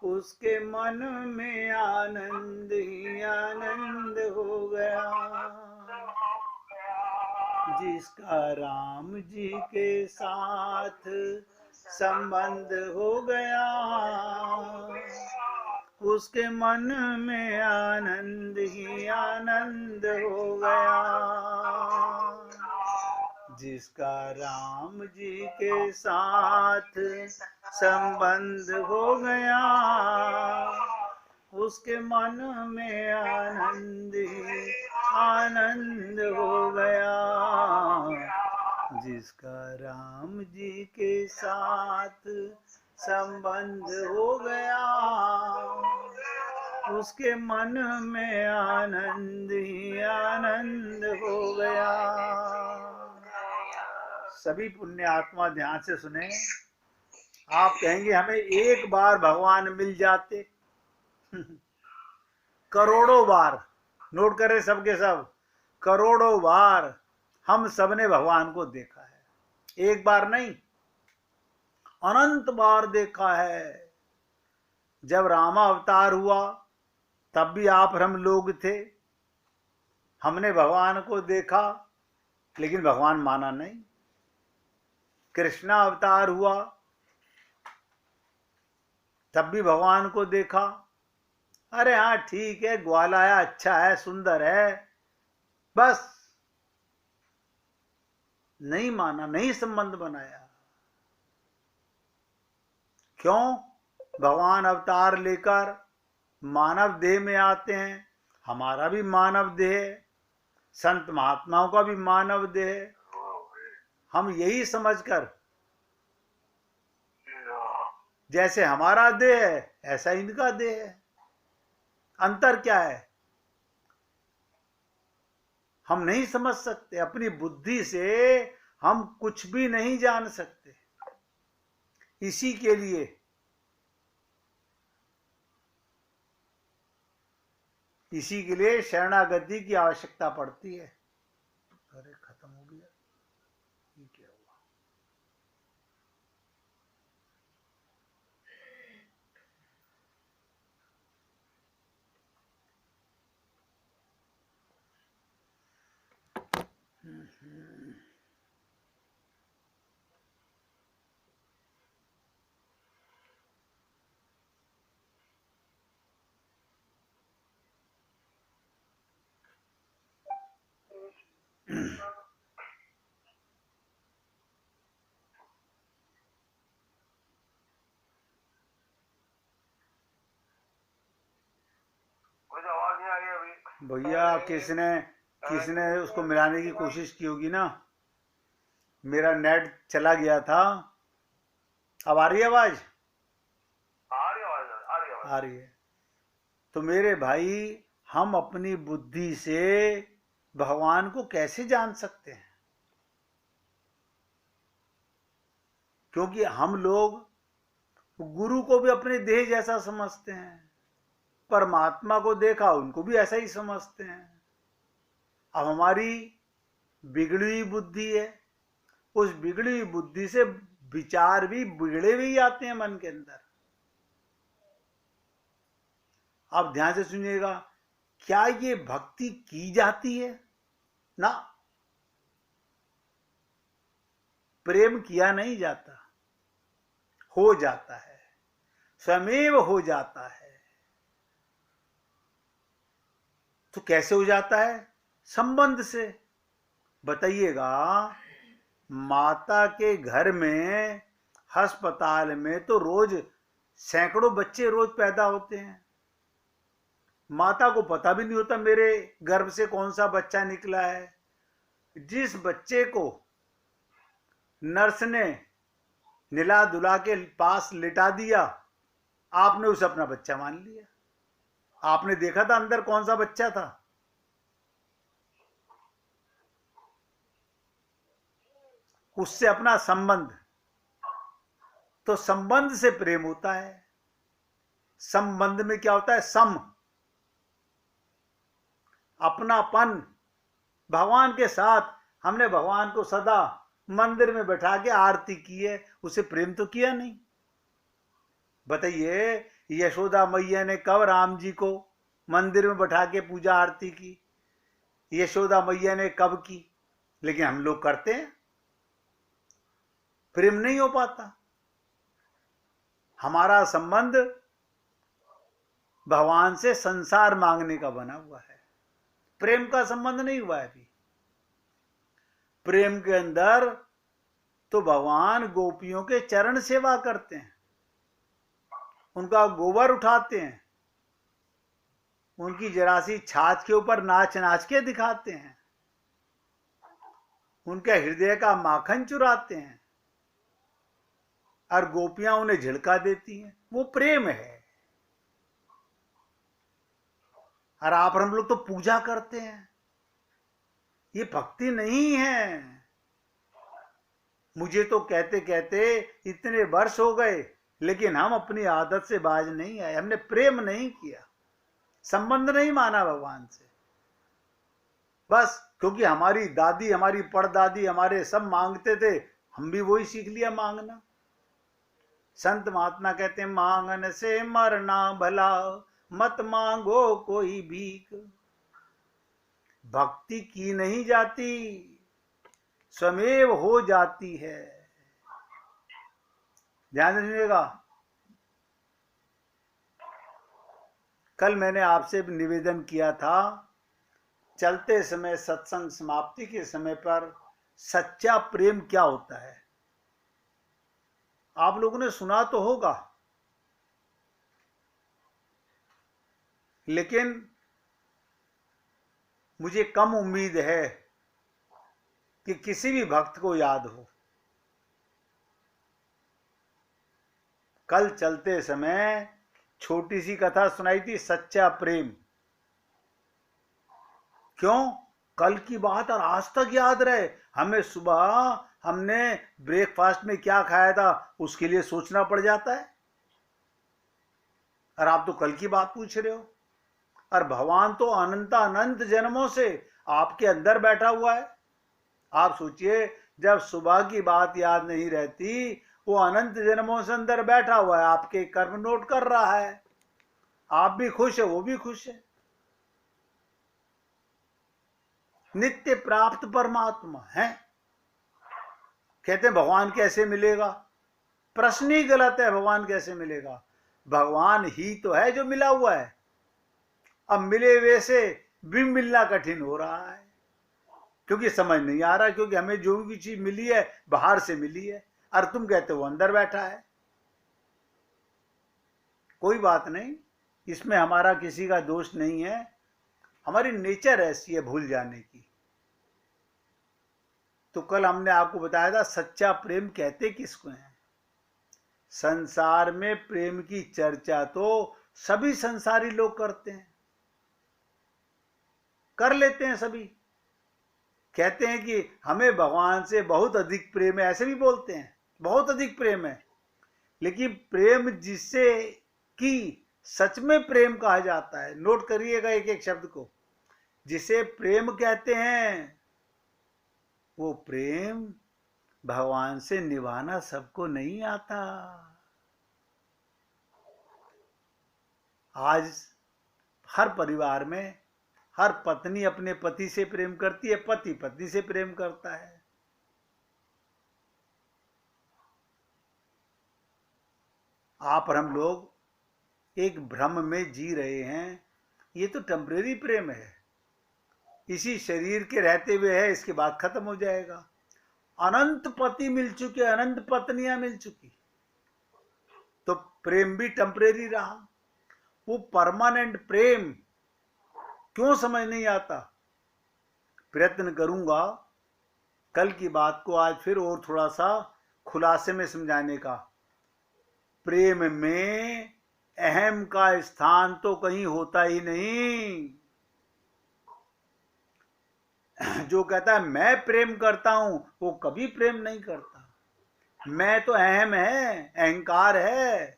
उसके मन में आनंद ही आनंद हो गया। जिसका राम जी के साथ संबंध हो गया, उसके मन में आनंद ही आनंद हो गया। जिसका राम जी के साथ संबंध हो गया, उसके मन में आनंद ही आनंद हो गया। जिसका राम जी के साथ संबंध हो गया, उसके मन में आनंद ही आनंद हो गया। सभी पुण्य आत्मा ध्यान से सुने। आप कहेंगे हमें एक बार भगवान मिल जाते। करोड़ों बार, नोट करें सबके सब, करोड़ों बार हम सबने भगवान को देखा है। एक बार नहीं, अनंत बार देखा है। जब रामा अवतार हुआ तब भी आप हम लोग थे, हमने भगवान को देखा लेकिन भगवान माना नहीं। कृष्णा अवतार हुआ तब भी भगवान को देखा, अरे हाँ ठीक है, ग्वाला है, अच्छा है, सुंदर है, बस नहीं माना, नहीं संबंध बनाया। क्यों? भगवान अवतार लेकर मानव देह में आते हैं। हमारा भी मानव देह है, संत महात्माओं का भी मानव देह है। हम यही समझकर, जैसे हमारा देह है ऐसा इनका देह है। अंतर क्या है? हम नहीं समझ सकते। अपनी बुद्धि से हम कुछ भी नहीं जान सकते। इसी के लिए शरणागति की आवश्यकता पड़ती है। अरे खत्म हो गया, ये क्या हुआ? भैया किसने उसको मिलाने की कोशिश की होगी ना। मेरा नेट चला गया था। अब आ रही है आवाज? आ रही है। तो मेरे भाई, हम अपनी बुद्धि से भगवान को कैसे जान सकते हैं? क्योंकि हम लोग गुरु को भी अपने देह जैसा समझते हैं, परमात्मा को देखा उनको भी ऐसा ही समझते हैं। अब हमारी बिगड़ी हुई बुद्धि है, उस बिगड़ी हुई बुद्धि से विचार भी बिगड़े हुए ही आते हैं मन के अंदर। आप ध्यान से सुनिएगा, क्या ये भक्ति की जाती है? ना, प्रेम किया नहीं जाता, हो जाता है, स्वयमेव हो जाता है। तो कैसे हो जाता है? संबंध से। बताइएगा, माता के घर में, अस्पताल में तो रोज सैकड़ों बच्चे रोज पैदा होते हैं। माता को पता भी नहीं होता मेरे गर्भ से कौन सा बच्चा निकला है। जिस बच्चे को नर्स ने निला दुला के पास लिटा दिया, आपने उसे अपना बच्चा मान लिया। आपने देखा था अंदर कौन सा बच्चा था? उससे अपना संबंध। तो संबंध से प्रेम होता है। संबंध में क्या होता है? सम, अपनापन। भगवान के साथ हमने भगवान को सदा मंदिर में बैठा के आरती की है, उसे प्रेम तो किया नहीं। बताइए, यशोदा मैया ने कब राम जी को मंदिर में बैठा के पूजा आरती की? यशोदा मैया ने कब की? लेकिन हम लोग करते हैं, प्रेम नहीं हो पाता। हमारा संबंध भगवान से संसार मांगने का बना हुआ है, प्रेम का संबंध नहीं हुआ है अभी। प्रेम के अंदर तो भगवान गोपियों के चरण सेवा करते हैं, उनका गोबर उठाते हैं, उनकी जरा सी छाछ के ऊपर नाच नाच के दिखाते हैं, उनके हृदय का माखन चुराते हैं और गोपियां उन्हें झिड़का देती हैं। वो प्रेम है। और आप हम लोग तो पूजा करते हैं, ये भक्ति नहीं है। मुझे तो कहते कहते इतने वर्ष हो गए, लेकिन हम अपनी आदत से बाज नहीं आए। हमने प्रेम नहीं किया, संबंध नहीं माना भगवान से। बस क्योंकि हमारी दादी, हमारी परदादी, हमारे सब मांगते थे, हम भी वही सीख लिया मांगना। संत महात्मा कहते हैं, मांगन से मरना भला, मत मांगो कोई भीख। भक्ति की नहीं जाती, स्वमेव हो जाती है। ध्यान रखिएगा। कल मैंने आपसे निवेदन किया था, चलते समय सत्संग समाप्ति के समय पर सच्चा प्रेम क्या होता है। आप लोगों ने सुना तो होगा, लेकिन मुझे कम उम्मीद है कि किसी भी भक्त को याद हो। कल चलते समय छोटी सी कथा सुनाई थी, सच्चा प्रेम। क्यों? कल की बात और आज तक याद रहे। हमें सुबह हमने ब्रेकफास्ट में क्या खाया था उसके लिए सोचना पड़ जाता है, और आप तो कल की बात पूछ रहे हो। और भगवान तो अनंत अनंत जन्मों से आपके अंदर बैठा हुआ है। आप सोचिए, जब सुबह की बात याद नहीं रहती, वो अनंत जन्मों से अंदर बैठा हुआ है, आपके कर्म नोट कर रहा है। आप भी खुश है, वो भी खुश है। नित्य प्राप्त परमात्मा है। कहते हैं भगवान कैसे मिलेगा? प्रश्न ही गलत है। भगवान कैसे मिलेगा? भगवान ही तो है जो मिला हुआ है। अब मिले हुए से भी मिलना कठिन हो रहा है, क्योंकि समझ नहीं आ रहा। क्योंकि हमें जो भी चीज मिली है बाहर से मिली है, और तुम कहते हो अंदर बैठा है। कोई बात नहीं, इसमें हमारा किसी का दोष नहीं है। हमारी नेचर ऐसी है भूल जाने की। तो कल हमने आपको बताया था, सच्चा प्रेम कहते किसको है। संसार में प्रेम की चर्चा तो सभी संसारी लोग करते हैं, कर लेते हैं सभी। कहते हैं कि हमें भगवान से बहुत अधिक प्रेम है, ऐसे भी बोलते हैं, बहुत अधिक प्रेम है। लेकिन प्रेम जिससे कि सच में प्रेम कहा जाता है, नोट करिएगा एक एक शब्द को, जिसे प्रेम कहते हैं, वो प्रेम भगवान से निभाना सबको नहीं आता। आज हर परिवार में हर पत्नी अपने पति से प्रेम करती है, पति पत्नी से प्रेम करता है। आप और हम लोग एक भ्रम में जी रहे हैं। ये तो टेम्परेरी प्रेम है, इसी शरीर के रहते हुए है, इसके बाद खत्म हो जाएगा। अनंत पति मिल चुके, अनंत पत्नियां मिल चुकी, तो प्रेम भी टेम्परेरी रहा। वो परमानेंट प्रेम क्यों समझ नहीं आता? प्रयत्न करूंगा कल की बात को आज फिर और थोड़ा सा खुलासे में समझाने का। प्रेम में अहम का स्थान तो कहीं होता ही नहीं। जो कहता है मैं प्रेम करता हूं, वो कभी प्रेम नहीं करता। मैं तो अहम है, अहंकार है।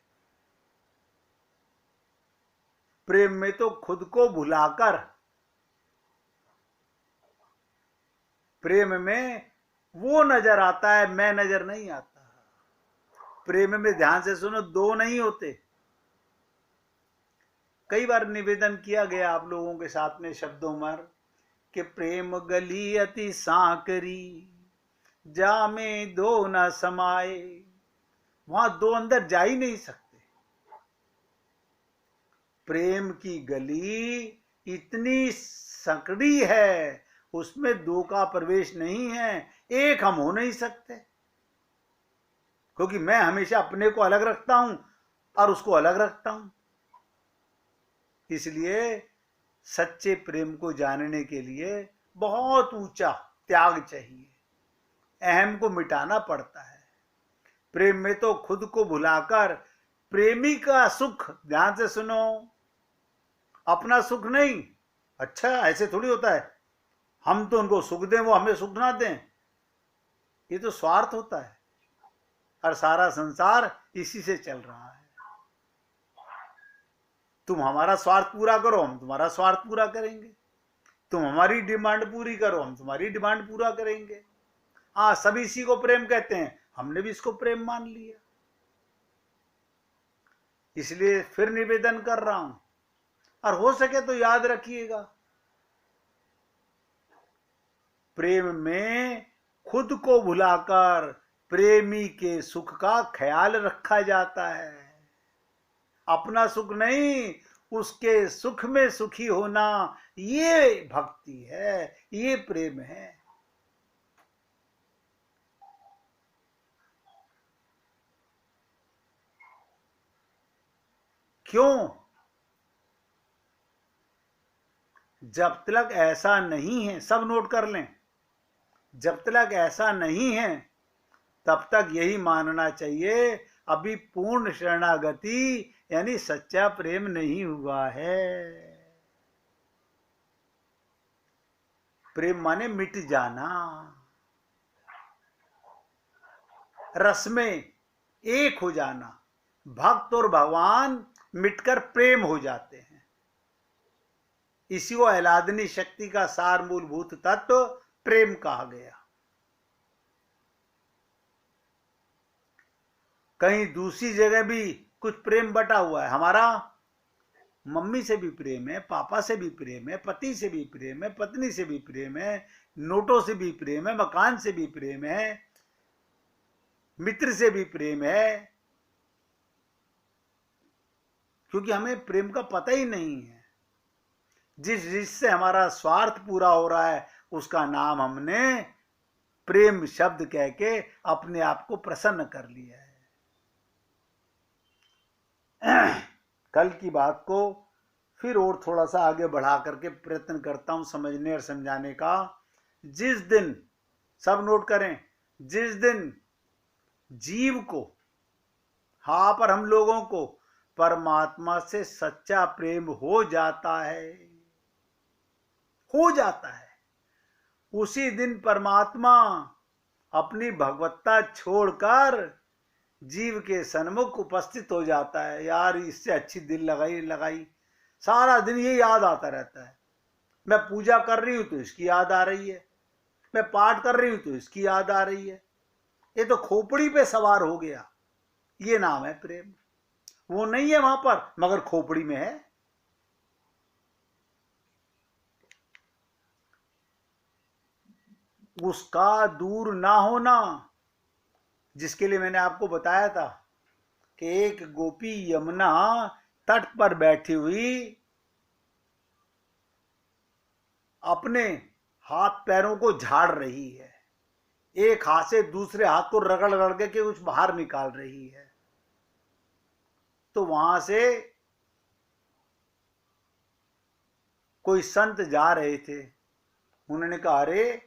प्रेम में तो खुद को भुलाकर, प्रेम में वो नजर आता है, मैं नजर नहीं आता। प्रेम में ध्यान से सुनो, दो नहीं होते। कई बार निवेदन किया गया आप लोगों के साथ में शब्दों में कि प्रेम गली अति सांकरी, जा में दो न समाए। वहां दो अंदर जा ही नहीं सकते। प्रेम की गली इतनी संकड़ी है, उसमें दो का प्रवेश नहीं है, एक हम हो नहीं सकते। क्योंकि मैं हमेशा अपने को अलग रखता हूं और उसको अलग रखता हूं। इसलिए सच्चे प्रेम को जानने के लिए बहुत ऊंचा त्याग चाहिए, अहम को मिटाना पड़ता है। प्रेम में तो खुद को भुलाकर प्रेमी का सुख, ध्यान से सुनो, अपना सुख नहीं। अच्छा, ऐसे थोड़ी होता है हम तो उनको सुख दें, वो हमें सुख ना दें, ये तो स्वार्थ होता है। और सारा संसार इसी से चल रहा है। तुम हमारा स्वार्थ पूरा करो, हम तुम्हारा स्वार्थ पूरा करेंगे। तुम हमारी डिमांड पूरी करो, हम तुम्हारी डिमांड पूरा करेंगे। हाँ, सभी इसी को प्रेम कहते हैं, हमने भी इसको प्रेम मान लिया। इसलिए फिर निवेदन कर रहा हूं, और हो सके तो याद रखिएगा, प्रेम में खुद को भुलाकर प्रेमी के सुख का ख्याल रखा जाता है। अपना सुख नहीं, उसके सुख में सुखी होना, ये भक्ति है, ये प्रेम है। क्यों? जब तक ऐसा नहीं है, सब नोट कर लें, जब तक ऐसा नहीं है तब तक यही मानना चाहिए अभी पूर्ण शरणागति यानी सच्चा प्रेम नहीं हुआ है। प्रेम माने मिट जाना, रस में एक हो जाना। भक्त और भगवान मिटकर प्रेम हो जाते हैं। इसी को आह्लादनी शक्ति का सार मूलभूत तत्व प्रेम कहा गया। कहीं दूसरी जगह भी कुछ प्रेम बटा हुआ है। हमारा मम्मी से भी प्रेम है, पापा से भी प्रेम है, पति से भी प्रेम है, पत्नी से भी प्रेम है, नोटों से भी प्रेम है, मकान से भी प्रेम है, मित्र से भी प्रेम है। क्योंकि हमें प्रेम का पता ही नहीं है। जिससे हमारा स्वार्थ पूरा हो रहा है उसका नाम हमने प्रेम शब्द कह के अपने आप को प्रसन्न कर लिया है। कल की बात को फिर और थोड़ा सा आगे बढ़ा करके प्रयत्न करता हूं समझने और समझाने का। जिस दिन, सब नोट करें, जिस दिन जीव को, हाँ पर हम लोगों को, परमात्मा से सच्चा प्रेम हो जाता है, हो जाता है, उसी दिन परमात्मा अपनी भगवत्ता छोड़कर जीव के सन्मुख उपस्थित हो जाता है। यार, इससे अच्छी दिल लगाई सारा दिन ये याद आता रहता है। मैं पूजा कर रही हूं तो इसकी याद आ रही है, मैं पाठ कर रही हूं तो इसकी याद आ रही है। ये तो खोपड़ी पे सवार हो गया। ये नाम है प्रेम। वो नहीं है वहां पर, मगर खोपड़ी में है। उसका दूर ना होना, जिसके लिए मैंने आपको बताया था कि एक गोपी यमुना तट पर बैठी हुई अपने हाथ पैरों को झाड़ रही है, एक हाथ से दूसरे हाथ को रगड़ रगड़ के कुछ बाहर निकाल रही है। तो वहां से कोई संत जा रहे थे। उन्होंने कहा, अरे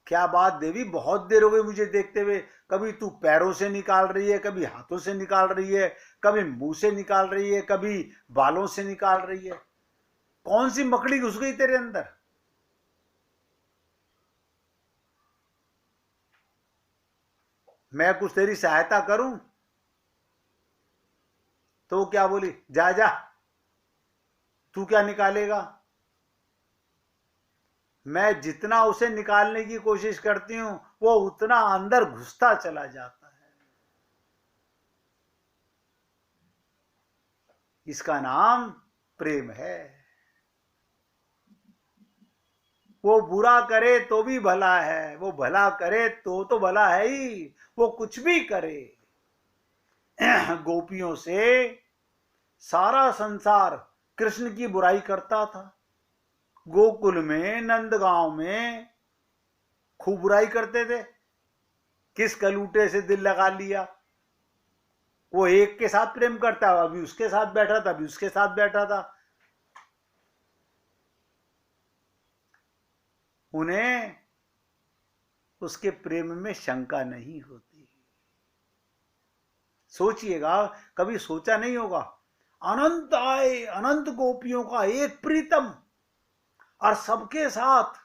क्या बात देवी, बहुत देर हो गई मुझे देखते हुए। कभी तू पैरों से निकाल रही है, कभी हाथों से निकाल रही है, कभी मुंह से निकाल रही है, कभी बालों से निकाल रही है। कौन सी मकड़ी घुस गई तेरे अंदर? मैं कुछ तेरी सहायता करूं? तो क्या बोली, जा जा, तू क्या निकालेगा? मैं जितना उसे निकालने की कोशिश करती हूं वो उतना अंदर घुसता चला जाता है। इसका नाम प्रेम है। वो बुरा करे तो भी भला है, वो भला करे तो भला है ही, वो कुछ भी करे। गोपियों से सारा संसार कृष्ण की बुराई करता था। गोकुल में, नंदगांव में खूब बुराई करते थे। किस कलूटे से दिल लगा लिया, वो एक के साथ प्रेम करता है, अभी उसके साथ बैठा था, अभी उसके साथ बैठा था। उन्हें उसके प्रेम में शंका नहीं होती। सोचिएगा, कभी सोचा नहीं होगा, अनंत आए, अनंत गोपियों का एक प्रीतम, और सबके साथ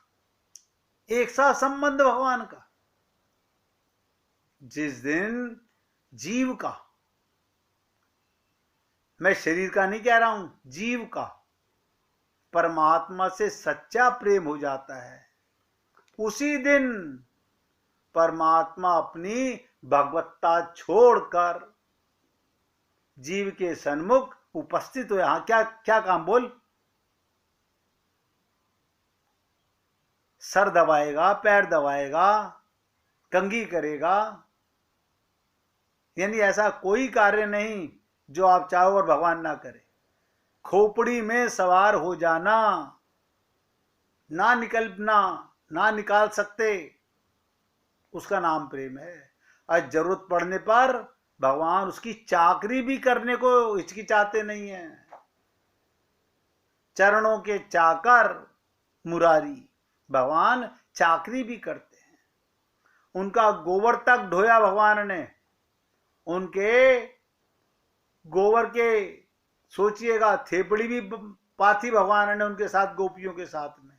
एक साथ संबंध भगवान का। जिस दिन जीव का, मैं शरीर का नहीं कह रहा हूं, जीव का परमात्मा से सच्चा प्रेम हो जाता है, उसी दिन परमात्मा अपनी भगवत्ता छोड़कर जीव के सन्मुख उपस्थित हो। यहां क्या क्या काम बोल, सर दबाएगा, पैर दबाएगा, कंघी करेगा, यानी ऐसा कोई कार्य नहीं जो आप चाहो और भगवान ना करे। खोपड़ी में सवार हो जाना, ना निकलना, ना निकाल सकते, उसका नाम प्रेम है। और जरूरत पड़ने पर भगवान उसकी चाकरी भी करने को हिचकिचाते नहीं है। चरणों के चाकर मुरारी, भगवान चाकरी भी करते हैं। उनका गोबर तक ढोया भगवान ने, उनके गोबर के, सोचिएगा, थेपड़ी भी पाथी भगवान ने उनके साथ, गोपियों के साथ में।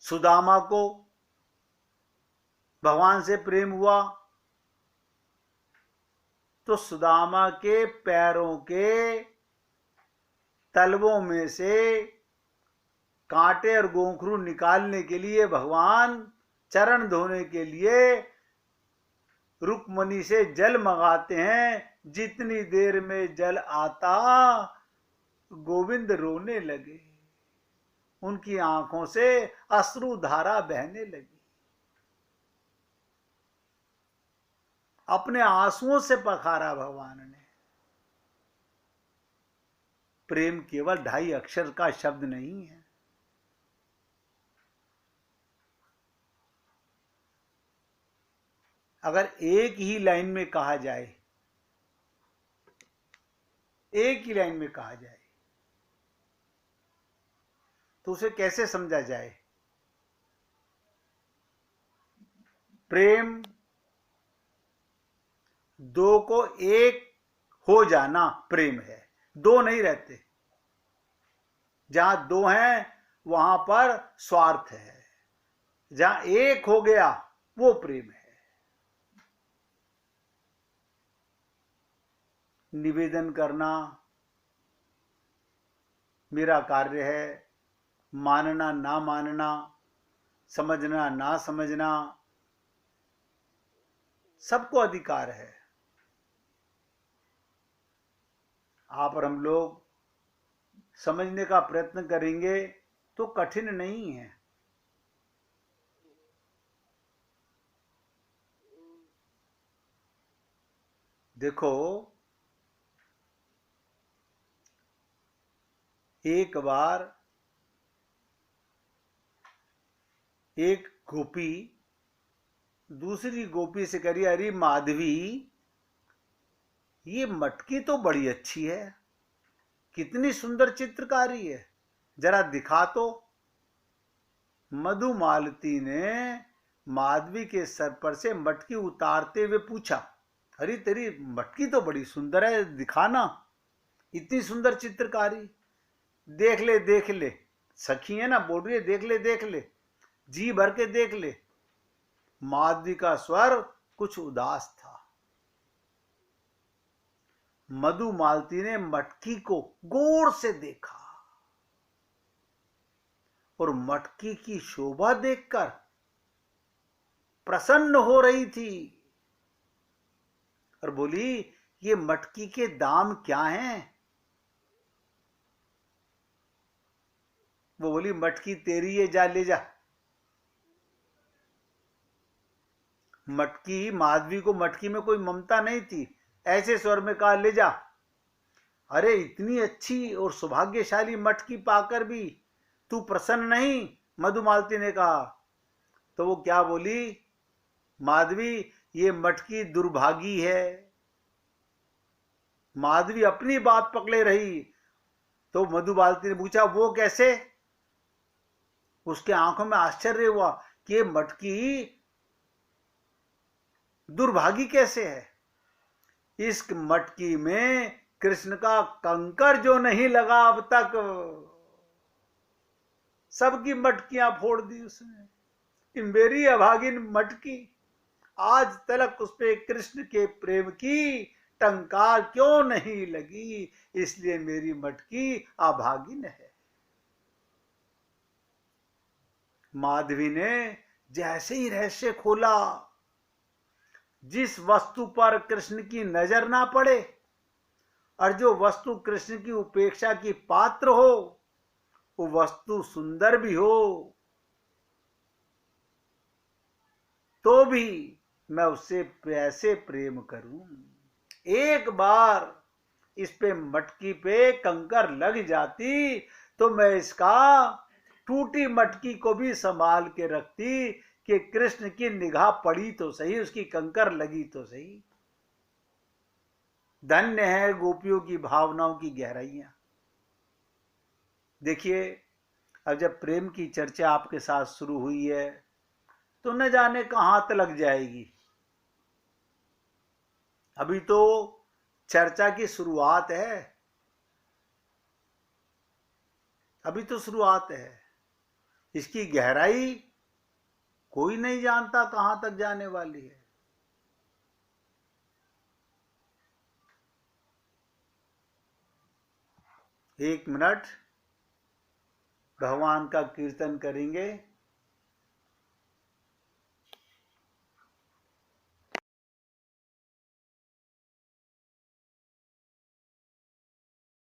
सुदामा को भगवान से प्रेम हुआ तो सुदामा के पैरों के तलवों में से कांटे और गोखरू निकालने के लिए भगवान चरण धोने के लिए रुक्मणी से जल मंगाते हैं। जितनी देर में जल आता गोविंद रोने लगे, उनकी आंखों से अश्रु धारा बहने लगी। अपने आंसुओं से पखारा भगवान ने। प्रेम केवल 2.5 अक्षर का शब्द नहीं है। अगर एक ही लाइन में कहा जाए, एक ही लाइन में कहा जाए, तो उसे कैसे समझा जाए? प्रेम दो को एक हो जाना प्रेम है। दो नहीं रहते, जहां दो हैं वहां पर स्वार्थ है, जहां एक हो गया वो प्रेम है। निवेदन करना मेरा कार्य है, मानना ना मानना, समझना ना समझना, सबको अधिकार है। आप और हम लोग समझने का प्रयत्न करेंगे तो कठिन नहीं है। देखो, एक बार एक गोपी दूसरी गोपी से करी, अरे माधवी, ये मटकी तो बड़ी अच्छी है, कितनी सुंदर चित्रकारी है, जरा दिखा तो। मधुमालती ने माधवी के सर पर से मटकी उतारते हुए पूछा, अरे तेरी मटकी तो बड़ी सुंदर है, दिखाना, इतनी सुंदर चित्रकारी। देख ले देख ले, सखी है ना, बोल रही है, देख ले देख ले, जी भर के देख ले। माधवी का स्वर कुछ उदास था। मधुमालती ने मटकी को गौर से देखा और मटकी की शोभा देखकर प्रसन्न हो रही थी और बोली, ये मटकी के दाम क्या हैं? वो बोली, मटकी तेरी है, जा ले जा। मटकी, माधवी को मटकी में कोई ममता नहीं थी, ऐसे स्वर में कहा, ले जा। अरे इतनी अच्छी और सौभाग्यशाली मटकी पाकर भी तू प्रसन्न नहीं? मधुमालती ने कहा। तो वो क्या बोली, माधवी ये मटकी दुर्भागी है। माधवी अपनी बात पकड़े रही। तो मधुमालती ने पूछा, वो कैसे? उसके आंखों में आश्चर्य हुआ कि ये मटकी दुर्भागी कैसे है? इस मटकी में कृष्ण का कंकर जो नहीं लगा अब तक, सबकी मटकियां फोड़ दी उसने। मेरी अभागिन मटकी, आज तक उस पे कृष्ण के प्रेम की टंकार क्यों नहीं लगी, इसलिए मेरी मटकी अभागिन है। माधवी ने जैसे ही रहस्य खोला, जिस वस्तु पर कृष्ण की नजर ना पड़े और जो वस्तु कृष्ण की उपेक्षा की पात्र हो, वो वस्तु सुंदर भी हो तो भी मैं उससे कैसे प्रेम करूं? एक बार इस पे मटकी पे कंकर लग जाती तो मैं इसका टूटी मटकी को भी संभाल के रखती कि कृष्ण की निगाह पड़ी तो सही, उसकी कंकर लगी तो सही। धन्य है गोपियों की भावनाओं की गहराइयां। देखिए, अब जब प्रेम की चर्चा आपके साथ शुरू हुई है तो न जाने कहां तक जाएगी। अभी तो चर्चा की शुरुआत है, अभी तो शुरुआत है। इसकी गहराई कोई नहीं जानता कहां तक जाने वाली है। एक मिनट भगवान का कीर्तन करेंगे।